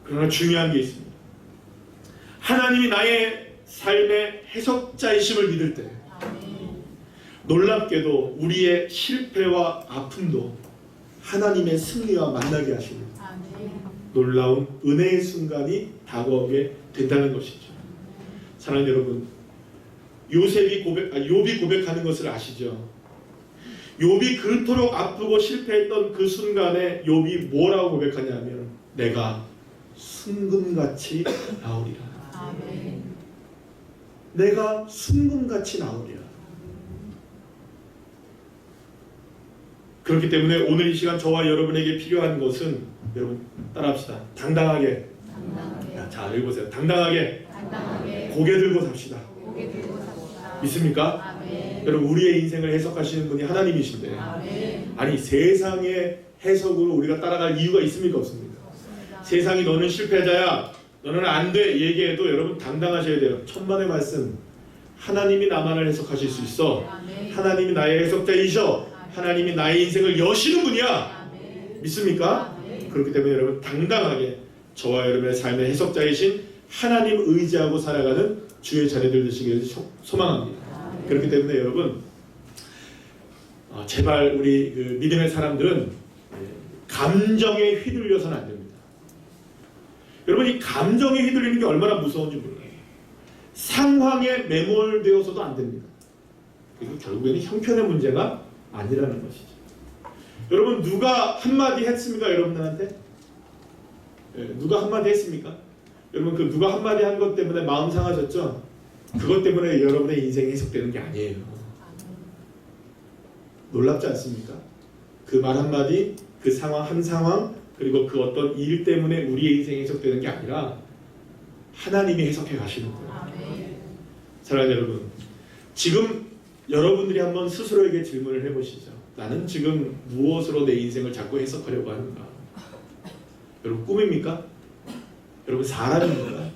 그러나 중요한 게 있습니다. 하나님이 나의 삶의 해석자이심을 믿을 때 놀랍게도 우리의 실패와 아픔도 하나님의 승리와 만나게 하시는 놀라운 은혜의 순간이 다가오게 된다는 것이죠. 사랑하는 여러분, 욥이 고백하는 것을 아시죠? 욥이 그토록 아프고 실패했던 그 순간에 욥이 뭐라고 고백하냐면 내가 순금같이 나오리라. 아멘. 내가 순금같이 나오리라. 그렇기 때문에 오늘 이 시간 저와 여러분에게 필요한 것은, 여러분 따라합시다. 당당하게. 자, 여기 보세요. 당당하게 고개 들고 삽시다. 믿습니까? 아멘. 여러분, 우리의 인생을 해석하시는 분이 하나님이신데 아멘. 아니 세상의 해석으로 우리가 따라갈 이유가 있습니까? 없습니까? 세상이 너는 실패자야, 너는 안 돼 얘기해도 여러분 당당하셔야 돼요. 천만의 말씀, 하나님이 나만을 해석하실 수 있어. 아멘. 하나님이 나의 해석자이셔. 하나님이 나의 인생을 여시는 분이야. 아멘. 믿습니까? 아멘. 그렇기 때문에 여러분 당당하게 저와 여러분의 삶의 해석자이신 하나님 의지하고 살아가는 주의 자녀들 되시기를 소망합니다. 아멘. 그렇기 때문에 여러분 제발 우리 그 믿음의 사람들은 감정에 휘둘려서는 안 됩니다. 여러분, 이 감정에 휘둘리는 게 얼마나 무서운지 몰라요. 상황에 매몰되어서도 안 됩니다. 그리고 결국에는 형편의 문제가 아니라는 것이죠. 여러분, 누가 한마디 했습니까? 여러분들한테? 누가 한마디 했습니까? 여러분, 그 누가 한마디 한 것 때문에 마음 상하셨죠? 그것 때문에 여러분의 인생이 해석되는 게 아니에요. 놀랍지 않습니까? 그 말 한마디, 그 상황 한 상황, 그리고 그 어떤 일 때문에 우리의 인생이 해석되는 게 아니라 하나님이 해석해 가시는 거예요. 아멘. 사랑하는 여러분, 지금 여러분들이 한번 스스로에게 질문을 해보시죠. 나는 지금 무엇으로 내 인생을 자꾸 해석하려고 하는가? 여러분, 꿈입니까? 여러분, 사람입니까?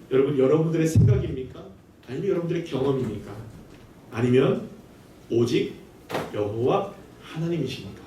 여러분, 여러분들의 생각입니까? 아니면 여러분들의 경험입니까? 아니면 오직 여호와 하나님이십니까?